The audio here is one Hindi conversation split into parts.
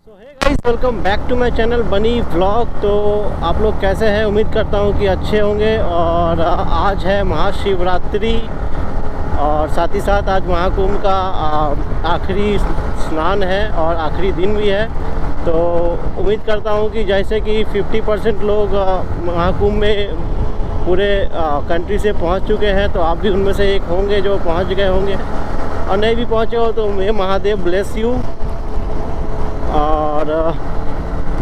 So hey guys, welcome back to my channel Bunny vlog. तो आप लोग कैसे हैं? उम्मीद करता हूं कि अच्छे होंगे। और आज है महाशिवरात्रि और साथ ही साथ आज महाकुंभ का आखिरी स्नान है और आखिरी दिन भी है। तो उम्मीद करता हूं कि जैसे कि 50% लोग महाकुंभ में पूरे कंट्री से पहुंच चुके हैं, तो आप भी उनमें से एक होंगे जो पहुंच गए होंगे, और नहीं भी पहुंचे हो तो मैं महादेव ब्लेस यू। और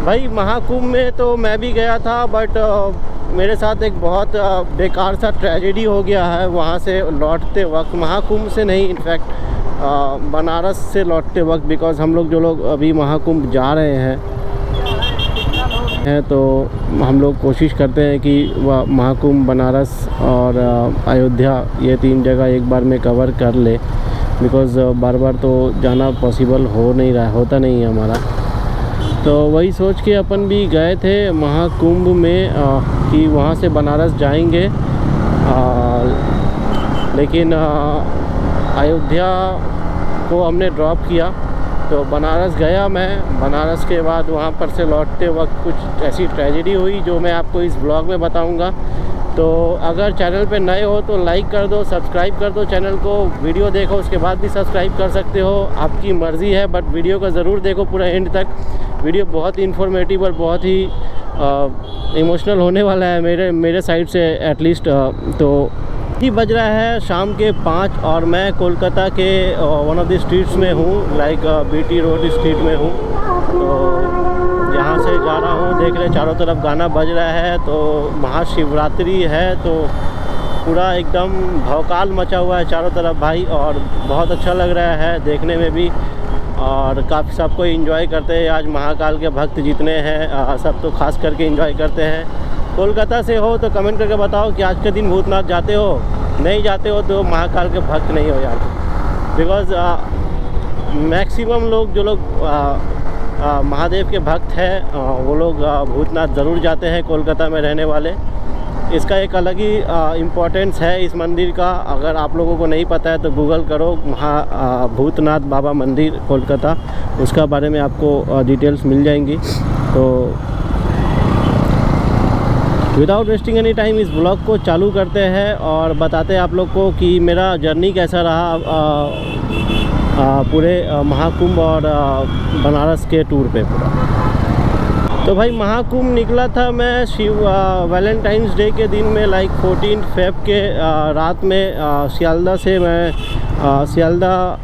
भाई महाकुंभ में तो मैं भी गया था, बट मेरे साथ एक बहुत बेकार सा ट्रेजेडी हो गया है वहाँ से लौटते वक्त। महाकुंभ से नहीं, इनफैक्ट बनारस से लौटते वक्त, बिकॉज़ हम लोग जो लोग अभी महाकुंभ जा रहे हैं तो हम लोग कोशिश करते हैं कि वह महाकुंभ बनारस और अयोध्या ये 3 जगह एक बार में कवर कर ले, बिकॉज़ बार बार तो जाना पॉसिबल होता नहीं है हमारा। तो वही सोच के अपन भी गए थे महाकुंभ में कि वहाँ से बनारस जाएंगे, लेकिन अयोध्या को हमने ड्रॉप किया। तो बनारस गया मैं। बनारस के बाद वहाँ पर से लौटते वक्त कुछ ऐसी ट्रेजेडी हुई जो मैं आपको इस ब्लॉग में बताऊँगा। तो अगर चैनल पे नए हो तो लाइक कर दो, सब्सक्राइब कर दो चैनल को। वीडियो देखो उसके बाद भी सब्सक्राइब कर सकते हो, आपकी मर्ज़ी है, बट वीडियो को ज़रूर देखो पूरा एंड तक। वीडियो बहुत ही इन्फॉर्मेटिव और बहुत ही इमोशनल होने वाला है मेरे साइड से एटलीस्ट। तो ही बज रहा है शाम के 5 और मैं कोलकाता के वन ऑफ द स्ट्रीट्स में हूँ, लाइक बीटी रोड स्ट्रीट में हूँ। तो यहाँ से जा रहा हूँ, देख रहे चारों तरफ गाना बज रहा है। तो महाशिवरात्रि है तो पूरा एकदम भौकाल मचा हुआ है चारों तरफ भाई, और बहुत अच्छा लग रहा है देखने में भी। और काफ़ी सबको एंजॉय करते हैं। आज महाकाल के भक्त जितने हैं सब तो खास करके एंजॉय करते हैं। कोलकाता से हो तो कमेंट करके बताओ कि आज के दिन भूतनाथ जाते हो। नहीं जाते हो तो महाकाल के भक्त नहीं हो यार, बिकॉज़ मैक्सिमम लोग जो लोग महादेव के भक्त हैं वो लोग भूतनाथ ज़रूर जाते हैं, कोलकाता में रहने वाले। इसका एक अलग ही इम्पोर्टेंस है इस मंदिर का। अगर आप लोगों को नहीं पता है तो गूगल करो भूतनाथ बाबा मंदिर कोलकाता, उसका बारे में आपको डिटेल्स मिल जाएंगी। तो विदाउट वेस्टिंग एनी टाइम इस ब्लॉग को चालू करते हैं और बताते हैं आप लोग को कि मेरा जर्नी कैसा रहा पूरे महाकुंभ और बनारस के टूर पे पूरा। तो भाई महाकुंभ निकला था मैं वैलेंटाइंस डे के दिन में, लाइक 14 फेब के रात में सियालदा से मैं सियालदा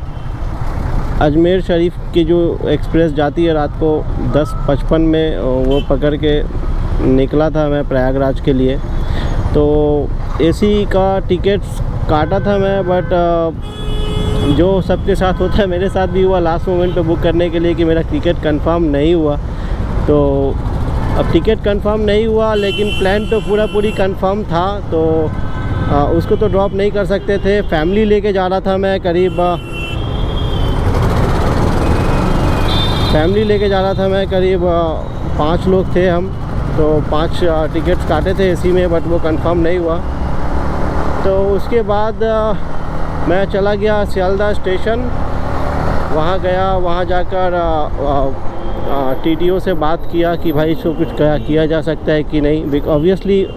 अजमेर शरीफ की जो एक्सप्रेस जाती है रात को 10:55 में, वो पकड़ के निकला था मैं प्रयागराज के लिए। तो एसी का टिकट्स काटा था मैं, बट जो सबके साथ होता है मेरे साथ भी हुआ, लास्ट मोमेंट पे बुक करने के लिए कि मेरा टिकट कंफर्म नहीं हुआ। तो अब टिकट कंफर्म नहीं हुआ, लेकिन प्लान तो पूरी कंफर्म था। तो उसको तो ड्रॉप नहीं कर सकते थे। फैमिली लेके जा रहा था मैं, करीब 5 लोग थे हम। तो 5 टिकट्स काटे थे एसी में, बट वो कंफर्म नहीं हुआ। तो उसके बाद मैं चला गया सियालदा स्टेशन। वहाँ गया, वहाँ जाकर टीटीओ से बात किया कि भाई इसको कुछ किया जा सकता है कि नहीं। ऑब्वियसली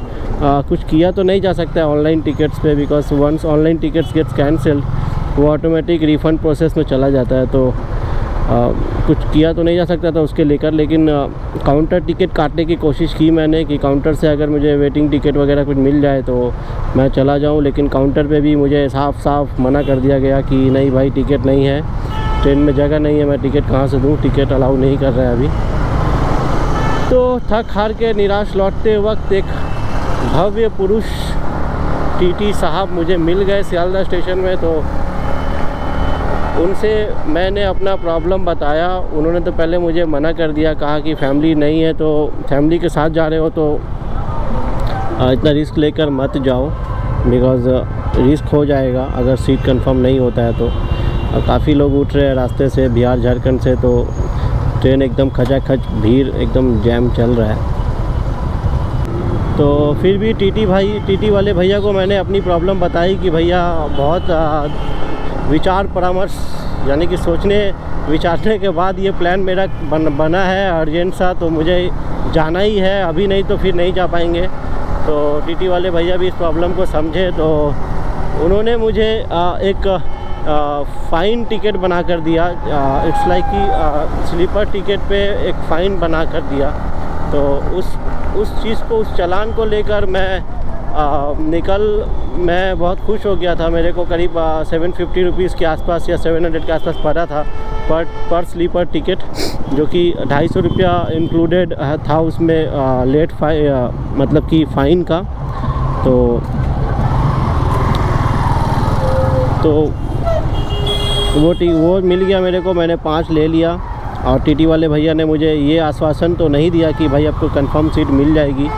कुछ किया तो नहीं जा सकता है ऑनलाइन टिकट्स पे, because once online tickets gets cancelled वो ऑटोमेटिक रिफ़ंड प्रोसेस में चला जाता है। तो कुछ किया तो नहीं जा सकता था उसके लेकर, लेकिन काउंटर टिकट काटने की कोशिश की मैंने कि काउंटर से अगर मुझे वेटिंग टिकट वगैरह कुछ मिल जाए तो मैं चला जाऊं। लेकिन काउंटर पे भी मुझे साफ मना कर दिया गया कि नहीं भाई टिकट नहीं है, ट्रेन में जगह नहीं है, मैं टिकट कहाँ से दूँ, टिकट अलाउ नहीं कर रहा है अभी। तो थक हार के निराश लौटते वक्त एक भव्य पुरुष टीटी साहब मुझे मिल गए सियालदा स्टेशन में। तो उनसे मैंने अपना प्रॉब्लम बताया। उन्होंने तो पहले मुझे मना कर दिया, कहा कि फैमिली नहीं है, तो फैमिली के साथ जा रहे हो तो इतना रिस्क लेकर मत जाओ, बिकॉज़ रिस्क हो जाएगा अगर सीट कंफर्म नहीं होता है तो। काफ़ी लोग उठ रहे हैं रास्ते से, बिहार झारखंड से, तो ट्रेन एकदम खचाखच, भीड़ एकदम जैम चल रहा है। तो फिर भी टीटी वाले भैया को मैंने अपनी प्रॉब्लम बताई कि भैया बहुत विचार परामर्श यानी कि सोचने विचारने के बाद ये प्लान मेरा बना है अर्जेंट सा, तो मुझे जाना ही है अभी, नहीं तो फिर नहीं जा पाएंगे। तो टीटी वाले भैया भी इस प्रॉब्लम को समझे, तो उन्होंने मुझे एक फ़ाइन टिकट बना कर दिया। इट्स लाइक कि स्लीपर टिकट पे एक फ़ाइन बना कर दिया। तो उस चीज़ को, उस चालान को लेकर मैं बहुत खुश हो गया था। मेरे को करीब 750 रुपीज़ के आसपास या 700 के आसपास पड़ा था पर स्लीपर टिकट, जो कि 250 रुपया इंक्लूडेड था उसमें लेट मतलब कि फ़ाइन का। तो वो मिल गया मेरे को, मैंने 5 ले लिया। और टीटी वाले भैया ने मुझे ये आश्वासन तो नहीं दिया कि भाई आपको कंफर्म सीट मिल जाएगी,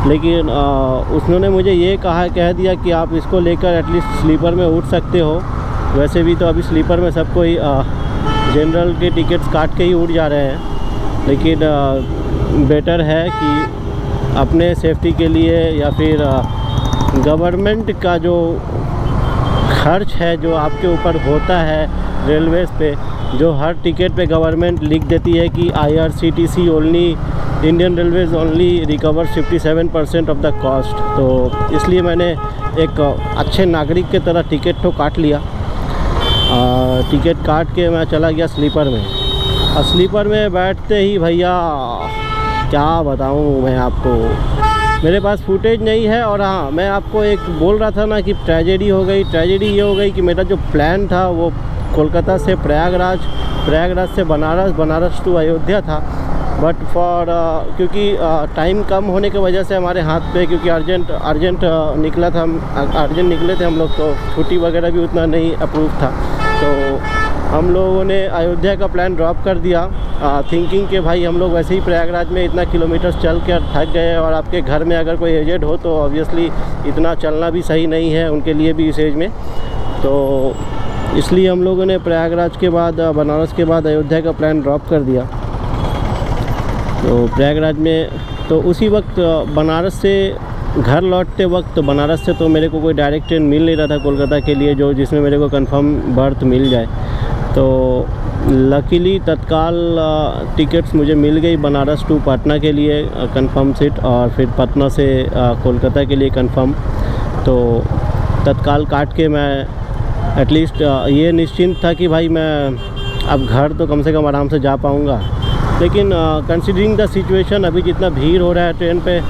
लेकिन उन्होंने मुझे ये कह दिया कि आप इसको लेकर एटलीस्ट स्लीपर में उठ सकते हो। वैसे भी तो अभी स्लीपर में सब कोई जनरल के टिकट्स काट के ही उठ जा रहे हैं, लेकिन बेटर है कि अपने सेफ्टी के लिए या फिर गवर्नमेंट का जो खर्च है जो आपके ऊपर होता है रेलवेज़ पे, जो हर टिकट पे गवर्नमेंट लिख देती है कि IRCTC only, Indian railways only recover 57% of the cost. तो इसलिए मैंने एक अच्छे नागरिक के तरह टिकट तो काट लिया। टिकट काट के मैं चला गया स्लीपर में। और स्लीपर में बैठते ही भैया क्या बताऊं मैं आपको, मेरे पास फुटेज नहीं है। और हाँ, मैं आपको एक बोल रहा था ना कि ट्रेजेडी हो गई। ट्रेजेडी ये हो गई कि मेरा जो प्लान था वो कोलकाता से प्रयागराज, प्रयागराज से बनारस, बनारस टू अयोध्या था। बट क्योंकि टाइम कम होने की वजह से हमारे हाथ पे, क्योंकि अर्जेंट निकले थे हम लोग, तो छुट्टी वगैरह भी उतना नहीं अप्रूव था। तो हम लोगों ने अयोध्या का प्लान ड्रॉप कर दिया, थिंकिंग कि भाई हम लोग वैसे ही प्रयागराज में इतना किलोमीटर चल कर थक गए, और आपके घर में अगर कोई एजेड हो तो ऑब्वियसली इतना चलना भी सही नहीं है उनके लिए भी इस एज में। तो इसलिए हम लोगों ने प्रयागराज के बाद, बनारस के बाद अयोध्या का प्लान ड्रॉप कर दिया। तो प्रयागराज में तो उसी वक्त बनारस से घर लौटते वक्त, बनारस से तो मेरे को कोई डायरेक्ट ट्रेन मिल नहीं रहा था कोलकाता के लिए जिसमें मेरे को कंफर्म बर्थ मिल जाए। तो लकीली तत्काल टिकट्स मुझे मिल गई बनारस टू पटना के लिए कंफर्म सीट, और फिर पटना से कोलकाता के लिए कंफर्म। तो तत्काल काट के मैं एटलीस्ट ये निश्चिंत था कि भाई मैं अब घर तो कम से कम आराम से जा पाऊँगा। लेकिन कंसीडरिंग द सिचुएशन, अभी जितना भीड़ हो रहा है ट्रेन पे,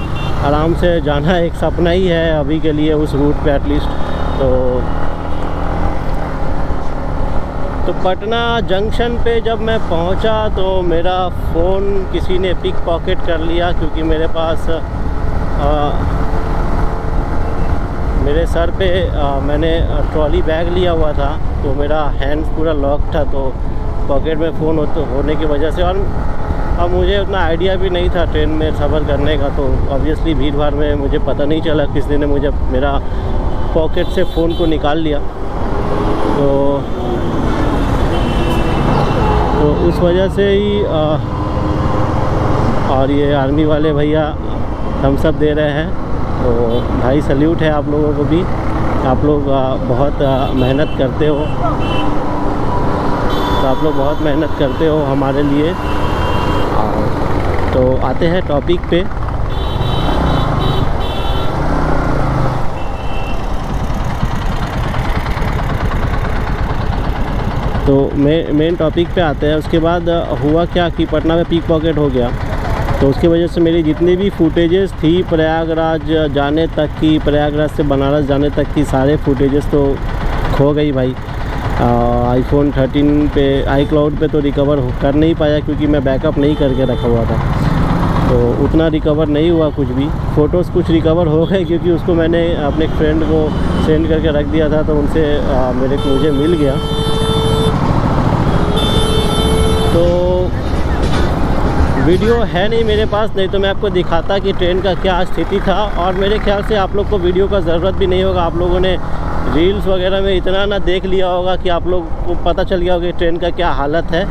आराम से जाना एक सपना ही है अभी के लिए उस रूट पे एटलीस्ट। तो पटना जंक्शन पे जब मैं पहुंचा तो मेरा फ़ोन किसी ने पिक पॉकेट कर लिया, क्योंकि मेरे पास मेरे सर पे मैंने ट्रॉली बैग लिया हुआ था, तो मेरा हैंड्स पूरा लॉक था। तो पॉकेट में फ़ोन होने की वजह से, और अब मुझे उतना आइडिया भी नहीं था ट्रेन में सफ़र करने का, तो ऑब्वियसली भीड़ भाड़ में मुझे पता नहीं चला किसी ने मुझे मेरा पॉकेट से फ़ोन को निकाल लिया। तो उस वजह से ही और ये आर्मी वाले भैया थम्स अप दे रहे हैं। तो भाई सल्यूट है आप लोगों को भी, आप लोग बहुत मेहनत करते हो। तो आप लोग बहुत मेहनत करते हो हमारे लिए। तो आते हैं टॉपिक पे। तो मेन टॉपिक पे आते हैं। उसके बाद हुआ क्या कि पटना में पिक पॉकेट हो गया, तो उसकी वजह से मेरी जितनी भी फुटेजेस थी प्रयागराज जाने तक की, प्रयागराज से बनारस जाने तक की, सारे फुटेजेस तो खो गई भाई। iPhone 13 पे, iCloud पे तो रिकवर कर नहीं पाया, क्योंकि मैं बैकअप नहीं करके रखा हुआ था, तो उतना रिकवर नहीं हुआ कुछ भी। फ़ोटोज़ कुछ रिकवर हो गए, क्योंकि उसको मैंने अपने फ्रेंड को सेंड करके रख दिया था, तो उनसे मुझे मिल गया। तो वीडियो है नहीं मेरे पास, नहीं तो मैं आपको दिखाता कि ट्रेन का क्या स्थिति था। और मेरे ख्याल से आप लोग को वीडियो का ज़रूरत भी नहीं होगा, आप लोगों ने रील्स वगैरह में इतना ना देख लिया होगा कि आप लोग को पता चल गया होगा कि ट्रेन का क्या हालत है।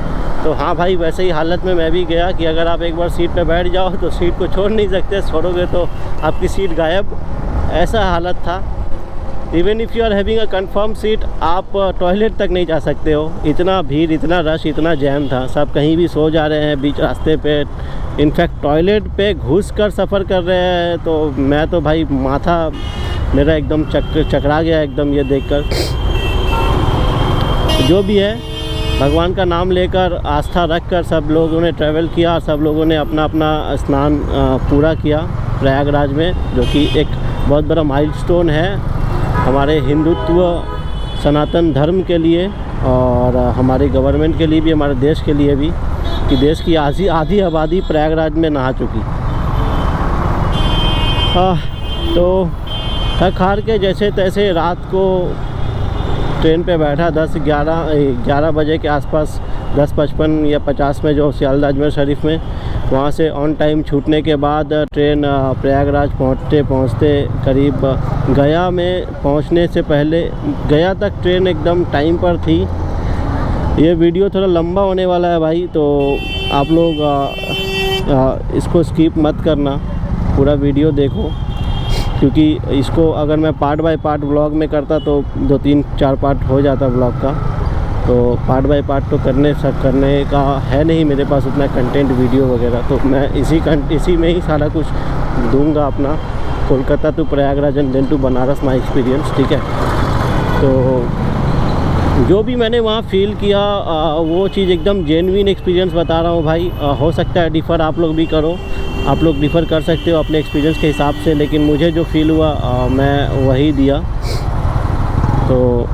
तो हाँ भाई, वैसे ही हालत में मैं भी गया कि अगर आप एक बार सीट पे बैठ जाओ तो सीट को छोड़ नहीं सकते, छोड़ोगे तो आपकी सीट गायब, ऐसा हालत था। Even if you are having a confirm seat, आप टॉयलेट तक नहीं जा सकते हो। इतना भीड़, इतना रश, इतना जैम था। सब कहीं भी सो जा रहे हैं बीच रास्ते पे। इनफैक्ट टॉयलेट पे घुस कर सफ़र कर रहे हैं। तो मैं तो भाई माथा मेरा एकदम चकरा गया एकदम ये देखकर। जो भी है, भगवान का नाम लेकर आस्था रख कर सब लोगों ने ट्रैवल किया। सब लोगों ने अपना अपना स्नान पूरा किया प्रयागराज में, जो कि एक बहुत बड़ा माइलस्टोन है हमारे हिंदुत्व सनातन धर्म के लिए और हमारे गवर्नमेंट के लिए भी, हमारे देश के लिए भी, कि देश की आधी आबादी प्रयागराज में नहा चुकी। तो थक हार के जैसे तैसे रात को ट्रेन पे बैठा 11 बजे के आसपास, 10:55 या 50 में, जो सियालदह अजमेर शरीफ में। वहाँ से ऑन टाइम छूटने के बाद ट्रेन प्रयागराज पहुँचते करीब गया में पहुँचने से पहले, गया तक ट्रेन एकदम टाइम पर थी। ये वीडियो थोड़ा लंबा होने वाला है भाई, तो आप लोग इसको स्किप मत करना, पूरा वीडियो देखो, क्योंकि इसको अगर मैं पार्ट बाय पार्ट व्लॉग में करता तो 2, 3, 4 पार्ट हो जाता व्लॉग का। तो पार्ट बाय पार्ट तो करने का है नहीं मेरे पास उतना कंटेंट वीडियो वगैरह। तो मैं इसी में ही सारा कुछ दूंगा अपना, Kolkata to Prayagraj and then to Banaras my experience, ठीक है। तो जो भी मैंने वहाँ फ़ील किया वो चीज़ एकदम जेन्युइन एक्सपीरियंस बता रहा हूँ भाई। हो सकता है डिफ़र आप लोग भी करो, आप लोग डिफ़र कर सकते हो अपने एक्सपीरियंस के हिसाब से, लेकिन मुझे जो फ़ील हुआ मैं वही दिया। तो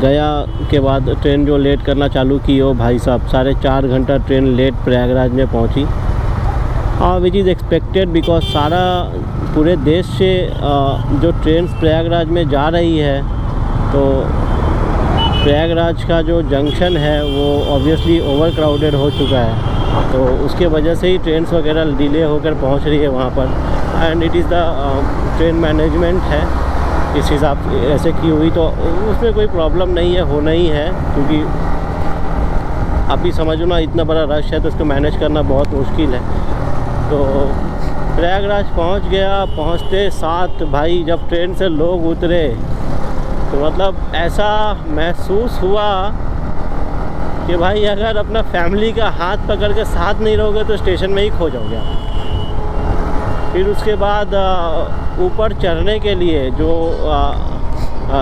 गया के बाद ट्रेन जो लेट करना चालू की, ओ भाई साहब 4.5 घंटा ट्रेन लेट प्रयागराज में पहुंची। विच इज़ एक्सपेक्टेड, बिकॉज सारा पूरे देश से जो ट्रेन प्रयागराज में जा रही है, तो प्रयागराज का जो जंक्शन है वो ऑब्वियसली ओवर क्राउडेड हो चुका है। तो उसके वजह से ही ट्रेन्स वगैरह डिले होकर पहुंच रही है वहाँ पर। And it is the train management है इस हिसाब से ऐसे की हुई, तो उसमें कोई प्रॉब्लम नहीं है, होना ही है, क्योंकि आप ही समझो ना, इतना बड़ा रश है तो उसको मैनेज करना बहुत मुश्किल है। तो प्रयागराज पहुंच गया। पहुंचते साथ भाई जब ट्रेन से लोग उतरे तो मतलब ऐसा महसूस हुआ कि भाई अगर अपना फैमिली का हाथ पकड़ के साथ नहीं रहोगे तो स्टेशन में ही खो जाओगे आप। फिर उसके बाद ऊपर चढ़ने के लिए जो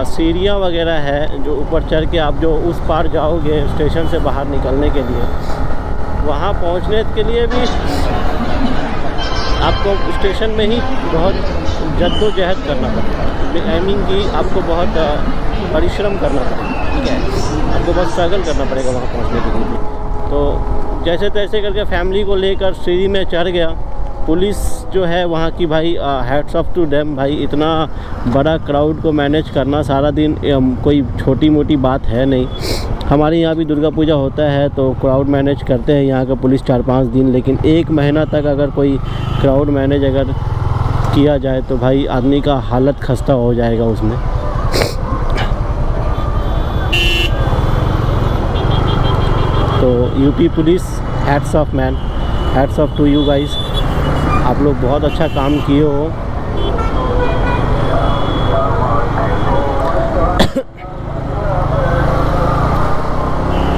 सीढ़ियाँ वगैरह है, जो ऊपर चढ़ के आप जो उस पार जाओगे स्टेशन से बाहर निकलने के लिए, वहाँ पहुँचने के लिए भी आपको स्टेशन में ही बहुत जद्दोजहद करना पड़ेगा। आई मीन कि आपको बहुत परिश्रम करना पड़ेगा, ठीक है, आपको बहुत स्ट्रगल करना पड़ेगा वहाँ पहुँचने के लिए भी। तो जैसे तैसे करके फैमिली को लेकर सीढ़ी में चढ़ गया। पुलिस जो है वहाँ की भाई, हैट्स ऑफ टू देम भाई, इतना बड़ा क्राउड को मैनेज करना सारा दिन कोई छोटी मोटी बात है नहीं। हमारे यहाँ भी दुर्गा पूजा होता है तो क्राउड मैनेज करते हैं यहाँ का पुलिस 4-5 दिन, लेकिन 1 महीना तक अगर कोई क्राउड मैनेज अगर किया जाए तो भाई आदमी का हालत खस्ता हो जाएगा उसमें। तो UP police, hats off man, hats off to you guys, आप लोग बहुत अच्छा काम किए हो।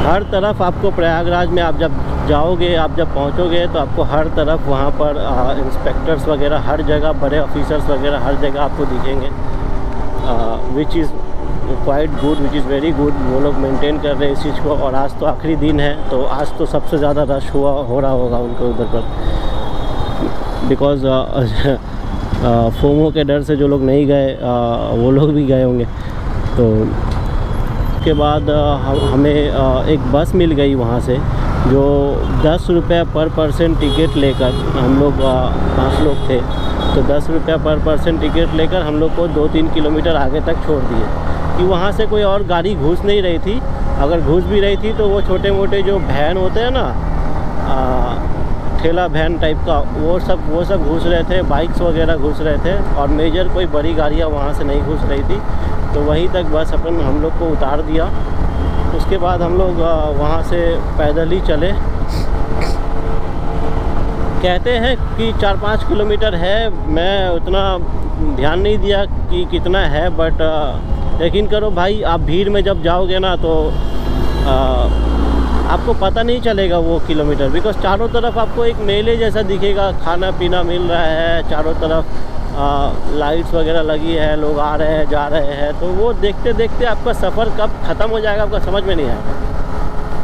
हर तरफ आपको प्रयागराज में आप जब जाओगे, आप जब पहुंचोगे तो आपको हर तरफ वहाँ पर इंस्पेक्टर्स वगैरह हर जगह, बड़े ऑफिसर्स वगैरह हर जगह आपको दिखेंगे, which is quite good, which is very good. वो लोग मेंटेन कर रहे हैं इस चीज़ को। और आज तो आखिरी दिन है, तो आज तो सबसे ज़्यादा रश हो रहा होगा उनको उधर पर, बिकॉज़ फोमो के डर से जो लोग नहीं गए वो लोग भी गए होंगे। तो उसके बाद हमें एक बस मिल गई वहाँ से, जो 10 रुपये पर पर्सन टिकट लेकर, हम लोग 5 लोग थे, तो 10 रुपये पर पर्सन टिकट लेकर हम लोग को 2-3 किलोमीटर आगे तक छोड़ दिए। कि वहाँ से कोई और गाड़ी घुस नहीं रही थी, अगर घुस भी रही थी तो वो छोटे मोटे जो वैन होते हैं ना, ठेला वैन टाइप का, वो सब घुस रहे थे, बाइक्स वगैरह घुस रहे थे, और मेजर कोई बड़ी गाड़ियाँ वहाँ से नहीं घुस रही थी। तो वहीं तक बस हम लोग को उतार दिया। उसके बाद हम लोग वहाँ से पैदल ही चले। कहते हैं कि 4-5 किलोमीटर है, मैं उतना ध्यान नहीं दिया कि कितना है, बट यकीन करो भाई, आप भीड़ में जब जाओगे ना तो आपको पता नहीं चलेगा वो किलोमीटर, बिकॉज चारों तरफ आपको एक मेले जैसा दिखेगा, खाना पीना मिल रहा है चारों तरफ, लाइट्स वगैरह लगी है, लोग आ रहे हैं जा रहे हैं, तो वो देखते देखते आपका सफ़र कब ख़त्म हो जाएगा आपका समझ में नहीं आएगा।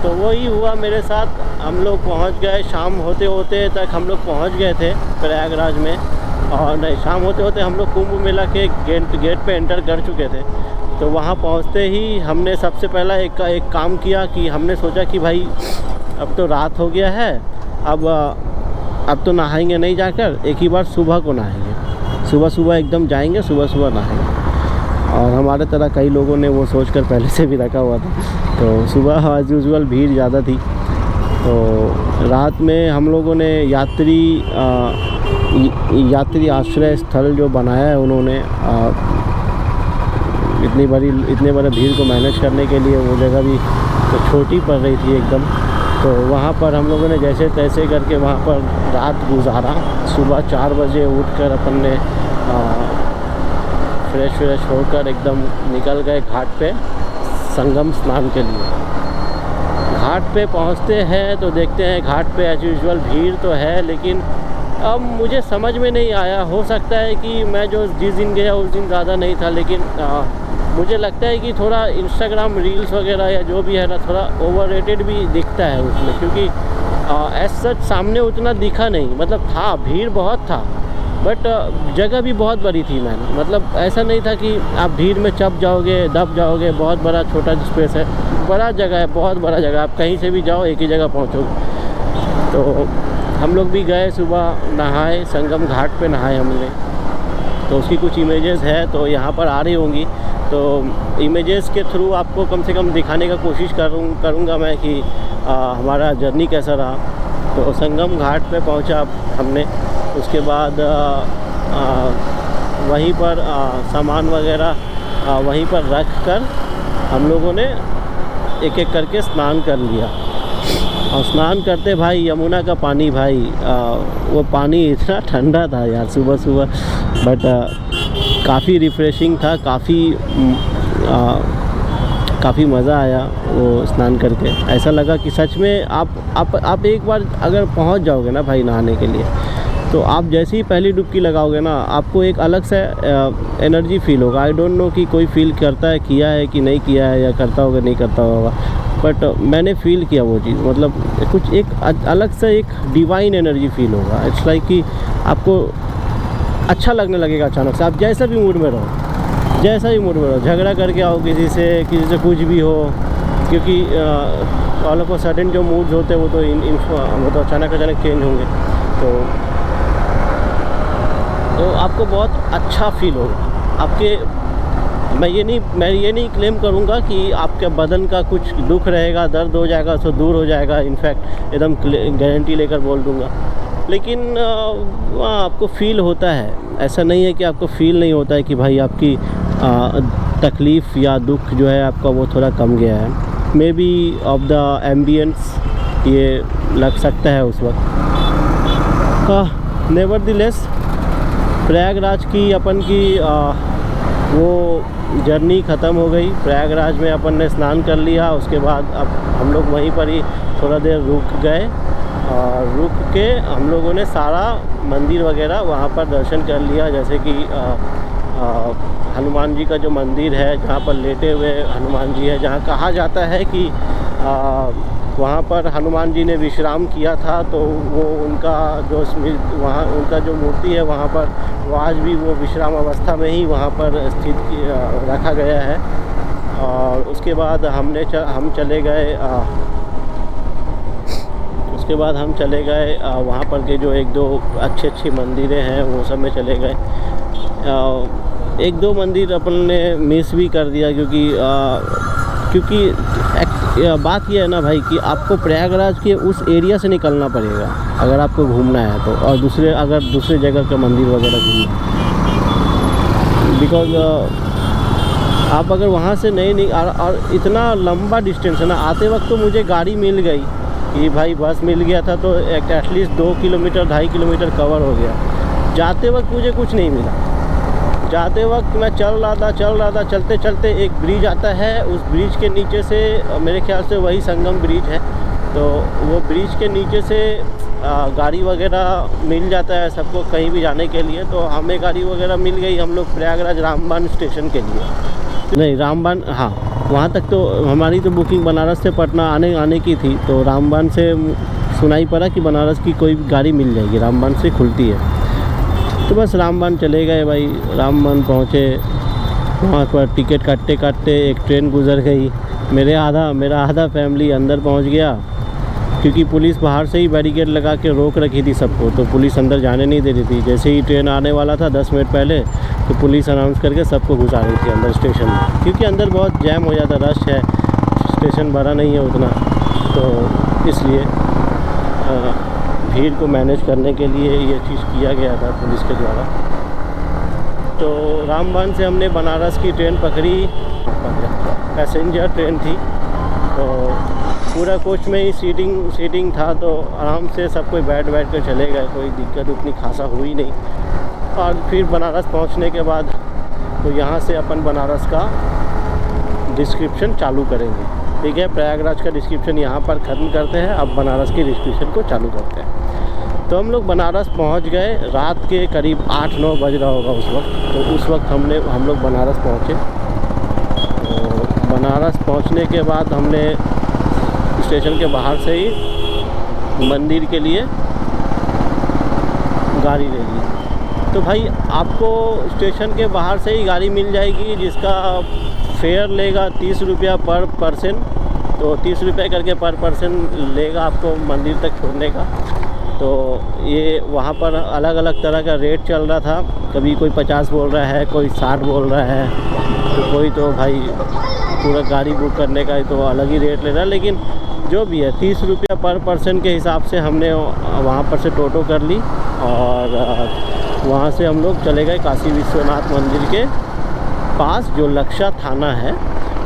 तो वही हुआ मेरे साथ। हम लोग पहुंच गए, शाम होते होते तक हम लोग पहुंच गए थे प्रयागराज में, और नहीं, शाम होते होते हम लोग कुंभ मेला के गेट पे एंटर कर चुके थे। तो वहाँ पहुँचते ही हमने सबसे पहला एक काम किया कि हमने सोचा कि भाई अब तो रात हो गया है, अब तो नहाएंगे नहीं जाकर, एक ही बार सुबह को नहाएंगे, सुबह सुबह एकदम जाएंगे, सुबह सुबह नहाएंगे। और हमारे तरह कई लोगों ने वो सोचकर पहले से भी रखा हुआ था। तो सुबह एज़ यूजुअल भीड़ ज़्यादा थी। तो रात में हम लोगों ने यात्री आश्रय स्थल जो बनाया है उन्होंने, इतने बड़े भीड़ को मैनेज करने के लिए वो जगह भी तो छोटी पड़ रही थी एकदम। तो वहाँ पर हम लोगों ने जैसे तैसे करके वहाँ पर रात गुजारा। सुबह 4 बजे उठकर अपन ने फ्रेश होकर एकदम निकल गए घाट पे संगम स्नान के लिए। घाट पे पहुँचते हैं तो देखते हैं घाट पे एज यूजुअल भीड़ तो है, लेकिन अब मुझे समझ में नहीं आया, हो सकता है कि मैं जिस दिन गया उस दिन ज़्यादा नहीं था, लेकिन मुझे लगता है कि थोड़ा इंस्टाग्राम रील्स वगैरह या जो भी है ना, थोड़ा ओवररेटेड भी दिखता है उसमें, क्योंकि एज सच सामने उतना दिखा नहीं, मतलब था, भीड़ बहुत था, बट जगह भी बहुत बड़ी थी। मैंने मतलब ऐसा नहीं था कि आप भीड़ में चप जाओगे, दब जाओगे, बहुत बड़ा छोटा स्पेस है, बड़ा जगह है, बहुत बड़ा जगह, आप कहीं से भी जाओ एक ही जगह पहुँचोगे। तो हम लोग भी गए, सुबह नहाए, संगम घाट पे नहाए हमने। तो उसकी कुछ इमेजेस है तो यहाँ पर आ रही होंगी, तो इमेजेस के थ्रू आपको कम से कम दिखाने का कोशिश करूँगा मैं कि हमारा जर्नी कैसा रहा। तो संगम घाट पे पहुँचा हमने, उसके बाद वहीं पर सामान वगैरह वहीं पर रख कर हम लोगों ने एक एक करके स्नान कर लिया। और स्नान करते भाई यमुना का पानी, भाई वो पानी इतना ठंडा था यार सुबह सुबह, बट काफ़ी रिफ़्रेशिंग था, काफ़ी मज़ा आया वो स्नान करके। ऐसा लगा कि सच में आप एक बार अगर पहुंच जाओगे ना भाई नहाने के लिए, तो आप जैसे ही पहली डुबकी लगाओगे ना, आपको एक अलग से एनर्जी फील होगा। आई डोंट नो कि कोई फील करता है, किया है कि नहीं किया है, या करता होगा नहीं करता होगा, बट मैंने फ़ील किया वो चीज़। मतलब कुछ एक अलग से एक डिवाइन एनर्जी फील होगा। इट्स लाइक कि आपको अच्छा लगने लगेगा अचानक से, आप जैसा भी मूड में रहो, जैसा भी मूड में रहो, झगड़ा करके आओ किसी से कुछ भी हो, क्योंकि ऑल ऑफ अ सडन जो मूड्स होते हैं वो तो अचानक चेंज होंगे। तो आपको बहुत अच्छा फील होगा। मैं ये नहीं क्लेम करूँगा कि आपके बदन का कुछ दुख रहेगा, दर्द हो जाएगा, तो दूर हो जाएगा, इनफैक्ट एकदम गारंटी लेकर बोल दूँगा, लेकिन आपको फ़ील होता है। ऐसा नहीं है कि आपको फ़ील नहीं होता है कि भाई आपकी तकलीफ़ या दुख जो है आपका वो थोड़ा कम गया है। May be of the ambience ये लग सकता है उस वक्त। नेवरदलेस प्रयागराज की अपन की वो जर्नी ख़त्म हो गई। प्रयागराज में अपन ने स्नान कर लिया, उसके बाद अब हम लोग वहीं पर ही थोड़ा देर रुक गए, और रुक के हम लोगों ने सारा मंदिर वगैरह वहाँ पर दर्शन कर लिया। जैसे कि हनुमान जी का जो मंदिर है, जहाँ पर लेटे हुए हनुमान जी है, जहाँ कहा जाता है कि वहाँ पर हनुमान जी ने विश्राम किया था, तो वो उनका जो मूर्ति है वहाँ पर, वो आज भी वो विश्राम अवस्था में ही वहाँ पर स्थित रखा गया है। और उसके बाद हम चले गए वहाँ पर के जो 1-2 अच्छी मंदिरें हैं वो सब में चले गए। 1-2 मंदिर अपन ने मिस भी कर दिया, क्योंकि बात यह है ना भाई कि आपको प्रयागराज के उस एरिया से निकलना पड़ेगा अगर आपको घूमना है तो, और दूसरे जगह के मंदिर वगैरह घूमना, बिकॉज़ आप अगर वहाँ से नहीं और इतना लंबा डिस्टेंस है ना। आते वक्त तो मुझे गाड़ी मिल गई कि भाई बस मिल गया था, तो एटलीस्ट 2 किलोमीटर 2.5 किलोमीटर कवर हो गया। जाते वक्त मुझे कुछ नहीं मिला, जाते वक्त मैं चल रहा था, चलते चलते एक ब्रिज आता है। उस ब्रिज के नीचे से मेरे ख्याल से वही संगम ब्रिज है, तो वो ब्रिज के नीचे से गाड़ी वगैरह मिल जाता है सबको कहीं भी जाने के लिए। तो हमें गाड़ी वगैरह मिल गई, हम लोग प्रयागराज रामबान स्टेशन के लिए। नहीं रामबान, हाँ वहाँ तक तो हमारी तो बुकिंग बनारस से पटना आने की थी। तो रामबान से सुनाई पड़ा कि बनारस की कोई गाड़ी मिल जाएगी, रामबान से खुलती है। तो बस रामबान चले गए भाई। रामबान पहुँचे, वहाँ पर टिकट काटते एक ट्रेन गुजर गई। मेरा आधा फैमिली अंदर पहुँच गया, क्योंकि पुलिस बाहर से ही बैरिकेड लगा के रोक रखी थी सबको, तो पुलिस अंदर जाने नहीं दे रही थी। जैसे ही ट्रेन आने वाला था 10 मिनट पहले, तो पुलिस अनाउंस करके सबको घुसा रही थी अंदर स्टेशन में, क्योंकि अंदर बहुत जैम हो जाता, रश है, स्टेशन भरा नहीं है उतना। तो इसलिए भीड़ को मैनेज करने के लिए ये चीज़ किया गया था पुलिस के द्वारा। तो रामबान से हमने बनारस की ट्रेन पकड़ी, पैसेंजर ट्रेन थी। तो पूरा कोच में ही सीटिंग था, तो आराम से सब कोई बैठ कर चले गए, कोई दिक्कत उतनी खासा हुई नहीं। और फिर बनारस पहुंचने के बाद तो यहाँ से अपन बनारस का डिस्क्रिप्शन चालू करेंगे, ठीक है। प्रयागराज का डिस्क्रिप्शन यहाँ पर ख़त्म करते हैं, अब बनारस की डिस्क्रिप्शन को चालू करते हैं। तो हम लोग बनारस पहुँच गए, रात के करीब 8-9 बज रहा होगा उस वक्त। तो उस वक्त हम लोग बनारस पहुँचे। तो बनारस पहुँचने के बाद हमने स्टेशन के बाहर से ही मंदिर के लिए गाड़ी ले ली। तो भाई आपको स्टेशन के बाहर से ही गाड़ी मिल जाएगी, जिसका फेयर लेगा 30 रुपया पर पर्सन। तो 30 रुपये करके पर पर्सन लेगा आपको मंदिर तक छोड़ने का। तो ये वहाँ पर अलग अलग तरह का रेट चल रहा था, कभी कोई 50 बोल रहा है, कोई 60 बोल रहा है, तो कोई तो भाई पूरा गाड़ी बुक करने का तो अलग ही रेट ले रहा है। लेकिन जो भी है 30 रुपया पर पर्सन के हिसाब से हमने वहाँ पर से टोटो कर ली, और वहाँ से हम लोग चले गए काशी विश्वनाथ मंदिर के पास, जो लक्षा थाना है।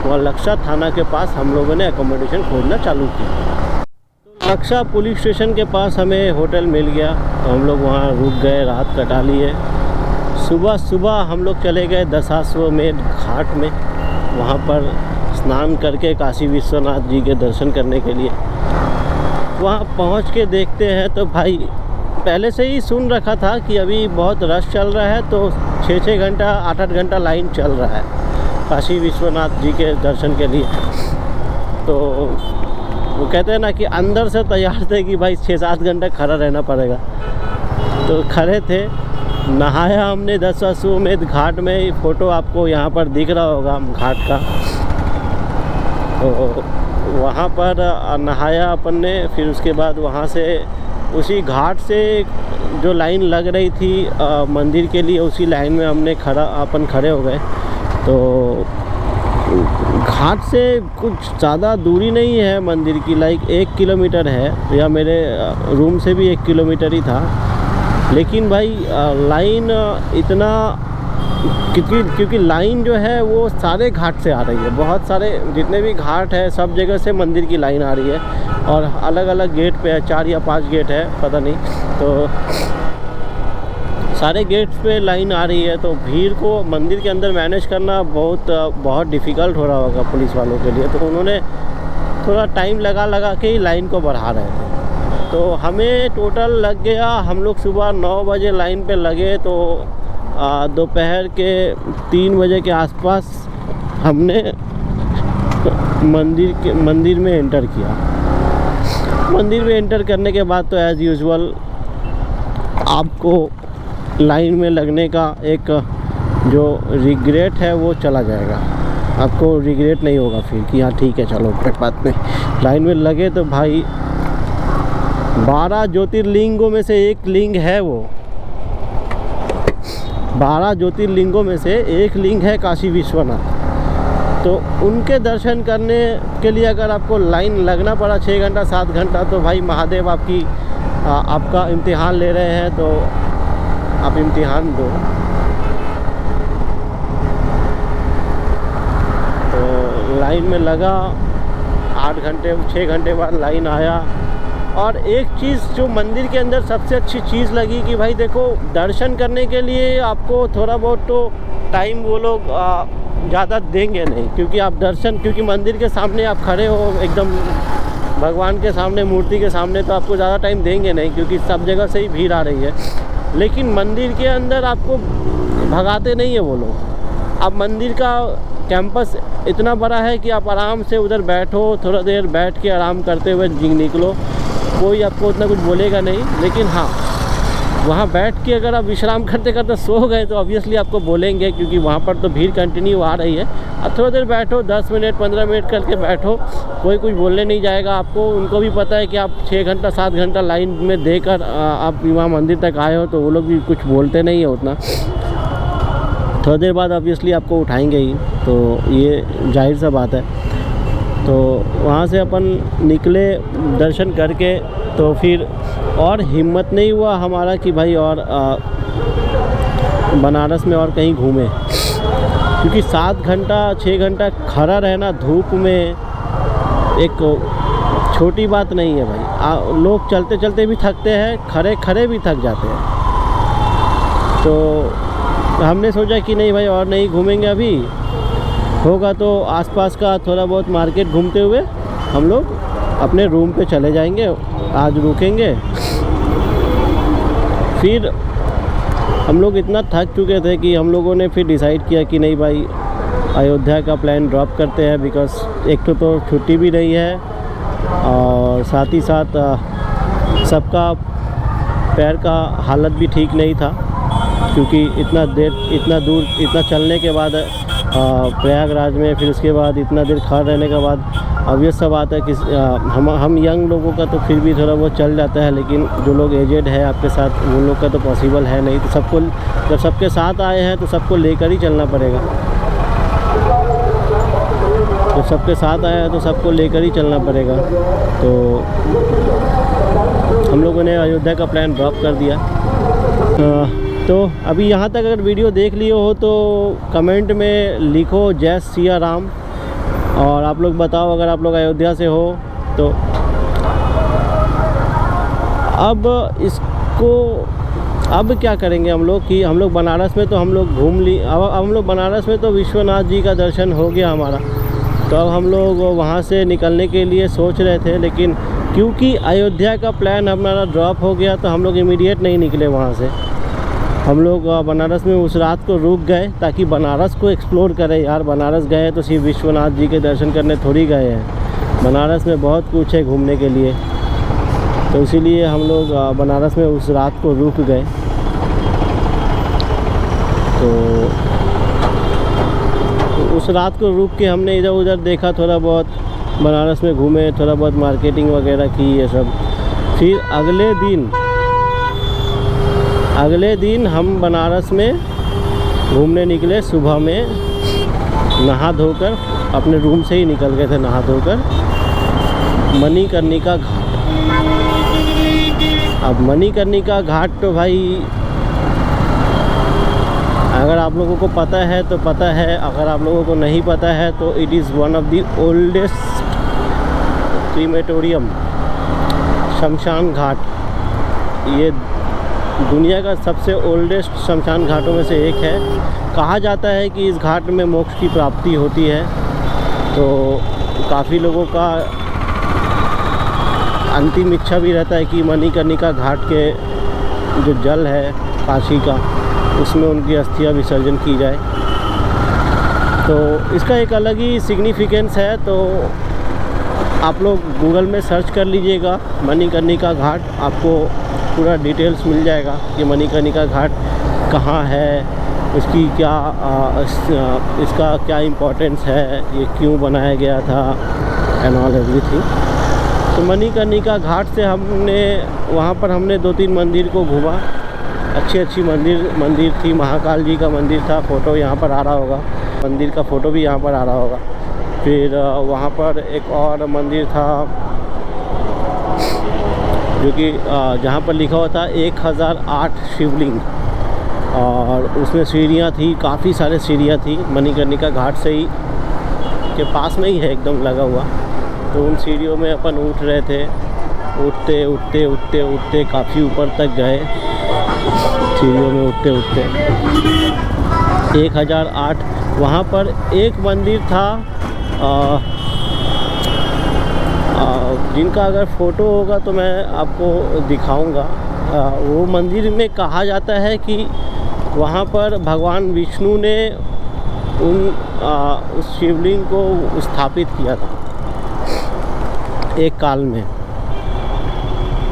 वहाँ लक्षा थाना के पास हम लोगों ने एकोमोडेशन खोजना चालू की। लक्षा पुलिस स्टेशन के पास हमें होटल मिल गया, तो हम लोग वहाँ रुक गए, रात कटा लिए। सुबह हम लोग चले गए दशाश्वमेध घाट में, वहाँ पर स्नान करके काशी विश्वनाथ जी के दर्शन करने के लिए। वहाँ पहुँच के देखते हैं तो भाई पहले से ही सुन रखा था कि अभी बहुत रश चल रहा है, तो 6-6 घंटा 8-8 घंटा लाइन चल रहा है काशी विश्वनाथ जी के दर्शन के लिए। तो वो कहते हैं ना कि अंदर से तैयार थे कि भाई 6-7 घंटा खड़ा रहना पड़ेगा। तो खड़े थे, नहाया हमने दशाश्वमेध घाट में। फ़ोटो आपको यहाँ पर दिख रहा होगा घाट का। तो वहाँ पर नहाया अपन ने, फिर उसके बाद वहाँ से उसी घाट से जो लाइन लग रही थी मंदिर के लिए, उसी लाइन में हमने अपन खड़े हो गए। तो घाट से कुछ ज़्यादा दूरी नहीं है मंदिर की, लाइक 1 किलोमीटर है, या मेरे रूम से भी 1 किलोमीटर ही था। लेकिन भाई लाइन इतना, क्योंकि लाइन जो है वो सारे घाट से आ रही है, बहुत सारे जितने भी घाट है सब जगह से मंदिर की लाइन आ रही है, और अलग अलग गेट पे है, 4 या 5 गेट है पता नहीं। तो सारे गेट्स पे लाइन आ रही है, तो भीड़ को मंदिर के अंदर मैनेज करना बहुत डिफ़िकल्ट हो रहा होगा पुलिस वालों के लिए। तो उन्होंने थोड़ा टाइम लगा के ही लाइन को बढ़ा रहे थे। तो हमें टोटल लग गया, हम लोग सुबह 9 बजे लाइन पे लगे, तो दोपहर के 3 बजे के आसपास हमने मंदिर में एंटर किया। मंदिर में एंटर करने के बाद तो एज़ यूजुअल आपको लाइन में लगने का एक जो रिग्रेट है वो चला जाएगा। आपको रिग्रेट नहीं होगा फिर कि हाँ ठीक है चलो कोई बात नहीं। लाइन में लगे तो भाई 12 ज्योतिर्लिंगों में से एक लिंग है वो, 12 ज्योतिर्लिंगों में से एक लिंग है काशी विश्वनाथ। तो उनके दर्शन करने के लिए अगर आपको लाइन लगना पड़ा 6 घंटा 7 घंटा, तो भाई महादेव आपका इम्तिहान ले रहे हैं, तो आप इम्तिहान दो। तो लाइन में लगा, 8 घंटे 6 घंटे बाद लाइन आया। और एक चीज़ जो मंदिर के अंदर सबसे अच्छी चीज़ लगी कि भाई देखो, दर्शन करने के लिए आपको थोड़ा बहुत तो टाइम वो लोग ज़्यादा देंगे नहीं, क्योंकि आप दर्शन, क्योंकि मंदिर के सामने आप खड़े हो एकदम भगवान के सामने, मूर्ति के सामने, तो आपको ज़्यादा टाइम देंगे नहीं, क्योंकि सब जगह से ही भीड़ आ रही है। लेकिन मंदिर के अंदर आपको भगाते नहीं है वो लोग। अब मंदिर का कैंपस इतना बड़ा है कि आप आराम से उधर बैठो, थोड़ा देर बैठ के आराम करते हुए निकलो, कोई आपको उतना कुछ बोलेगा नहीं। लेकिन हाँ, वहाँ बैठ के अगर आप विश्राम करते करते सो गए तो ऑब्वियसली आपको बोलेंगे, क्योंकि वहाँ पर तो भीड़ कंटिन्यू आ रही है। अब थोड़ा देर बैठो, 10 मिनट 15 मिनट करके बैठो, कोई कुछ बोलने नहीं जाएगा आपको। उनको भी पता है कि आप 6 घंटा 7 घंटा लाइन में देकर आप वहाँ मंदिर तक आए हो, तो वो लोग भी कुछ बोलते नहीं है उतना। थोड़ी देर बाद ऑब्वियसली आपको उठाएंगे ही, तो ये जाहिर सा बात है। तो वहाँ से अपन निकले दर्शन करके, तो फिर और हिम्मत नहीं हुआ हमारा कि भाई और बनारस में और कहीं घूमें, क्योंकि 7 घंटा 6 घंटा खड़ा रहना धूप में एक छोटी बात नहीं है भाई। लोग चलते चलते भी थकते हैं, खड़े खड़े भी थक जाते हैं। तो हमने सोचा कि नहीं भाई और नहीं घूमेंगे, अभी होगा तो आसपास का थोड़ा बहुत मार्केट घूमते हुए हम लोग अपने रूम पे चले जाएंगे, आज रुकेंगे। फिर हम लोग इतना थक चुके थे कि हम लोगों ने फिर डिसाइड किया कि नहीं भाई, अयोध्या का प्लान ड्रॉप करते हैं, बिकॉज़ एक तो छुट्टी भी नहीं है, और साथ ही साथ सबका पैर का हालत भी ठीक नहीं था, क्योंकि इतना दूर इतना चलने के बाद प्रयागराज में, फिर उसके बाद इतना देर खड़ा रहने के बाद ऑब्वियस सा बात है कि हम यंग लोगों का तो फिर भी थोड़ा बहुत चल जाता है, लेकिन जो लोग एजेड है आपके साथ, वो लोग का तो पॉसिबल है नहीं। तो सबको, जब सबके साथ आए हैं तो सबको लेकर ही चलना पड़ेगा। जब सबके साथ आए हैं तो सबको लेकर ही चलना पड़ेगा। तो हम लोगों ने अयोध्या का प्लान ड्रॉप कर दिया। तो अभी यहाँ तक अगर वीडियो देख लिए हो तो कमेंट में लिखो जय सिया राम, और आप लोग बताओ अगर आप लोग अयोध्या से हो तो। अब क्या करेंगे हम लोग कि हम लोग बनारस में तो हम लोग घूम ली। अब हम लोग बनारस में तो विश्वनाथ जी का दर्शन हो गया हमारा, तो अब हम लोग वहाँ से निकलने के लिए सोच रहे थे, लेकिन क्योंकि अयोध्या का प्लान हमारा ड्रॉप हो गया तो हम लोग इमीडिएट नहीं निकले वहाँ से। हम लोग बनारस में उस रात को रुक गए ताकि बनारस को एक्सप्लोर करें। यार बनारस गए तो सिर्फ विश्वनाथ जी के दर्शन करने थोड़ी गए हैं, बनारस में बहुत कुछ है घूमने के लिए। तो इसीलिए हम लोग बनारस में उस रात को रुक गए। तो उस रात को रुक के हमने इधर उधर देखा, थोड़ा बहुत बनारस में घूमे, थोड़ा बहुत मार्केटिंग वगैरह की, ये सब। फिर अगले दिन हम बनारस में घूमने निकले। सुबह में नहा धोकर, अपने रूम से ही निकल गए थे नहा धोकर, मणिकर्णिका घाट। अब मणिकर्णिका घाट तो भाई अगर आप लोगों को पता है तो पता है, अगर आप लोगों को नहीं पता है तो it is one of the oldest crematorium, शमशान घाट। ये दुनिया का सबसे ओल्डेस्ट शमशान घाटों में से एक है। कहा जाता है कि इस घाट में मोक्ष की प्राप्ति होती है। तो काफ़ी लोगों का अंतिम इच्छा भी रहता है कि मणिकर्णिका घाट के जो जल है काशी का, उसमें उनकी अस्थियां विसर्जन की जाए। तो इसका एक अलग ही सिग्निफिकेंस है। तो आप लोग गूगल में सर्च कर लीजिएगा मणिकर्णिका घाट, आपको पूरा डिटेल्स मिल जाएगा कि मणिकर्णिका घाट कहाँ है, उसकी क्या इसका क्या इम्पोर्टेंस है, ये क्यों बनाया गया था, एंड ऑल एवरीथिंग। तो मणिकर्णिका घाट से वहाँ पर हमने 2-3 मंदिर को घूमा। अच्छी मंदिर थी। महाकाल जी का मंदिर था, फ़ोटो यहाँ पर आ रहा होगा, मंदिर का फ़ोटो भी यहाँ पर आ रहा होगा। फिर वहाँ पर एक और मंदिर था जो कि जहाँ पर लिखा हुआ था 1008 शिवलिंग, और उसमें सीढ़ियाँ थी, काफ़ी सारे सीढ़ियाँ थी। मणिकर्णिका घाट से ही के पास में ही है, एकदम लगा हुआ। तो उन सीढ़ियों में अपन उठ रहे थे, उठते काफ़ी ऊपर तक गए सीढ़ियों में उठते। 1008। वहाँ पर एक मंदिर था जिनका अगर फ़ोटो होगा तो मैं आपको दिखाऊंगा। वो मंदिर में कहा जाता है कि वहाँ पर भगवान विष्णु ने उस शिवलिंग को स्थापित किया था एक काल में।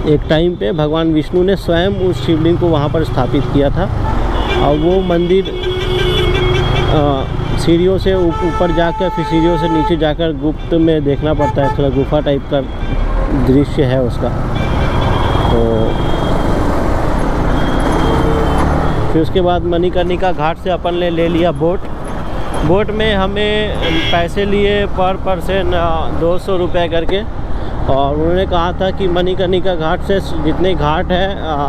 एक टाइम पे भगवान विष्णु ने स्वयं उस शिवलिंग को वहाँ पर स्थापित किया था। और वो मंदिर सीढ़ियों से ऊपर जाकर फिर सीढ़ियों से नीचे जाकर गुप्त में देखना पड़ता है, थोड़ा गुफा टाइप का दृश्य है उसका। तो फिर उसके बाद मणिकर्णिका घाट से अपन ने ले लिया बोट में हमें पैसे लिए पर पर्सन 200 रुपये करके। और उन्होंने कहा था कि मणिकर्णिका घाट से जितने घाट है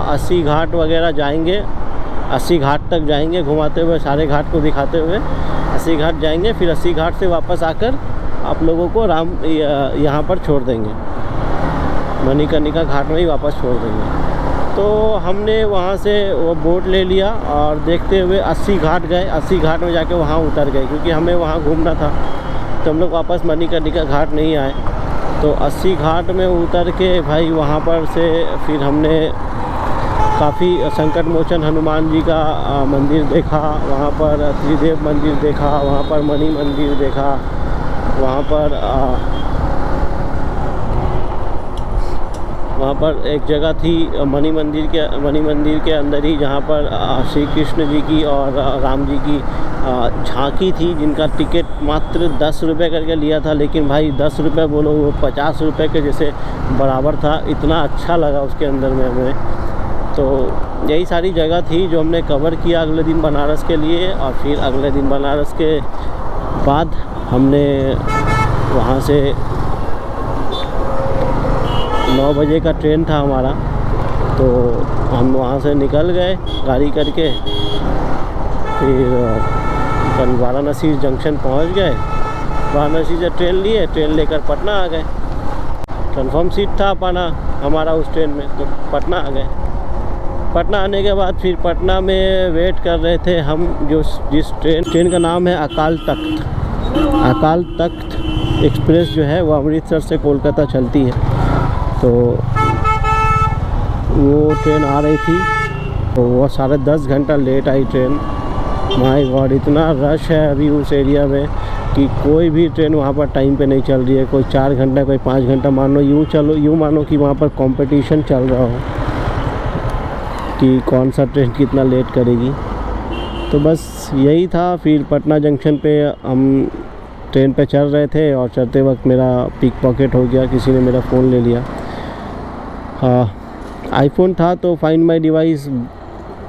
80 घाट वगैरह जाएंगे, 80 घाट तक जाएंगे घुमाते हुए, सारे घाट को दिखाते हुए 80 घाट जाएंगे। फिर 80 घाट से वापस आकर आप लोगों को यहाँ पर छोड़ देंगे, मणिकर्णिका घाट में ही वापस छोड़ देंगे। तो हमने वहाँ से वो बोट ले लिया और देखते हुए 80 घाट गए। 80 घाट में जाके वहाँ उतर गए, क्योंकि हमें वहाँ घूमना था। तो हम लोग वापस मणिकर्णिका घाट नहीं आए। तो 80 घाट में उतर के भाई वहाँ पर से फिर हमने काफ़ी संकट मोचन हनुमान जी का मंदिर देखा, वहाँ पर त्रिदेव मंदिर देखा, वहाँ पर मणि मंदिर देखा, वहाँ पर एक जगह थी मणि मंदिर के अंदर ही, जहाँ पर श्री कृष्ण जी की और राम जी की झांकी थी, जिनका टिकट मात्र 10 रुपये करके लिया था। लेकिन भाई 10 रुपये बोलो वो 50 रुपये के जैसे बराबर था, इतना अच्छा लगा उसके अंदर में हमें। तो यही सारी जगह थी जो हमने कवर किया अगले दिन बनारस के लिए। और फिर अगले दिन बनारस के बाद हमने वहाँ से 9 बजे का ट्रेन था हमारा, तो हम वहाँ से निकल गए गाड़ी करके। फिर कल वाराणसी जंक्शन पहुँच गए, वाराणसी से ट्रेन लेकर पटना आ गए। कंफर्म सीट था हमारा उस ट्रेन में, तो पटना आ गए। पटना आने के बाद फिर पटना में वेट कर रहे थे हम, जिस ट्रेन का नाम है अकाल तख्त एक्सप्रेस जो है वो अमृतसर से कोलकाता चलती है। तो वो ट्रेन आ रही थी, तो वो 10.5 घंटा लेट आई ट्रेन। माय गॉड, इतना रश है अभी उस एरिया में कि कोई भी ट्रेन वहाँ पर टाइम पे नहीं चल रही है। कोई 4 घंटा, कोई 5 घंटा, यूँ मानो कि वहाँ पर कंपटीशन चल रहा हो कि कौन सा ट्रेन कितना लेट करेगी। तो बस यही था। फिर पटना जंक्शन पे हम ट्रेन पे चल रहे थे और चलते वक्त मेरा पिक पॉकेट हो गया, किसी ने मेरा फ़ोन ले लिया। आईफोन था, तो फाइंड माय डिवाइस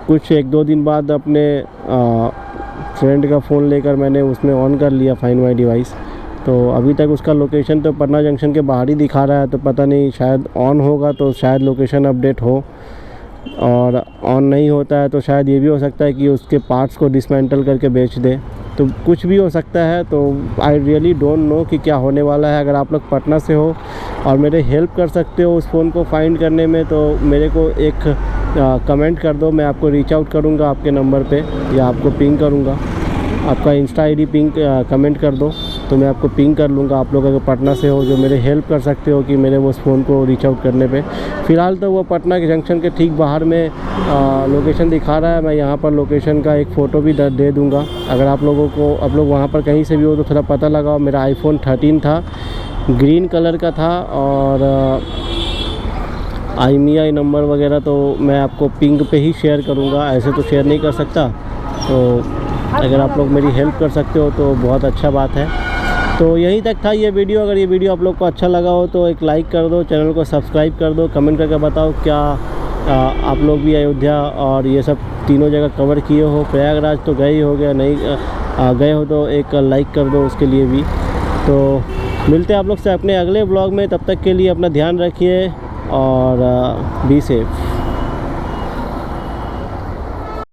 कुछ 1-2 दिन बाद अपने फ्रेंड का फ़ोन लेकर मैंने उसमें ऑन कर लिया फाइंड माय डिवाइस। तो अभी तक उसका लोकेशन तो पटना जंक्शन के बाहर ही दिखा रहा है, तो पता नहीं, शायद ऑन होगा तो शायद लोकेशन अपडेट हो, और ऑन नहीं होता है तो शायद ये भी हो सकता है कि उसके पार्ट्स को डिसमेंटल करके बेच दे। तो कुछ भी हो सकता है। तो आई रियली डोंट नो कि क्या होने वाला है। अगर आप लोग पटना से हो और मेरे हेल्प कर सकते हो उस फ़ोन को फाइंड करने में, तो मेरे को एक कमेंट कर दो, मैं आपको रीच आउट करूँगा आपके नंबर पे, या आपको पिंग करूँगा। आपका इंस्टा आईडी कमेंट कर दो, तो मैं आपको पिंग कर लूँगा। आप लोग अगर पटना से हो जो मेरे हेल्प कर सकते हो कि मेरे उस फ़ोन को रीच आउट करने पे। फ़िलहाल तो वो पटना के जंक्शन के ठीक बाहर में लोकेशन दिखा रहा है। मैं यहाँ पर लोकेशन का एक फ़ोटो भी दे दूँगा। अगर आप लोग वहाँ पर कहीं से भी हो तो थोड़ा पता लगाओ। मेरा आईफोन 13 था, ग्रीन कलर का था, और IMEI नंबर वगैरह तो मैं आपको पिंग पे ही शेयर करूँगा, ऐसे तो शेयर नहीं कर सकता। तो अगर आप लोग मेरी हेल्प कर सकते हो तो बहुत अच्छा बात है। तो यहीं तक था ये वीडियो। अगर ये वीडियो आप लोग को अच्छा लगा हो तो एक लाइक कर दो, चैनल को सब्सक्राइब कर दो, कमेंट करके बताओ क्या आप लोग भी अयोध्या और ये सब तीनों जगह कवर किए हो। प्रयागराज तो गए ही हो गया, नहीं गए हो तो एक लाइक कर दो उसके लिए भी। तो मिलते हैं आप लोग से अपने अगले व्लॉग में, तब तक के लिए अपना ध्यान रखिए और बी सेफ।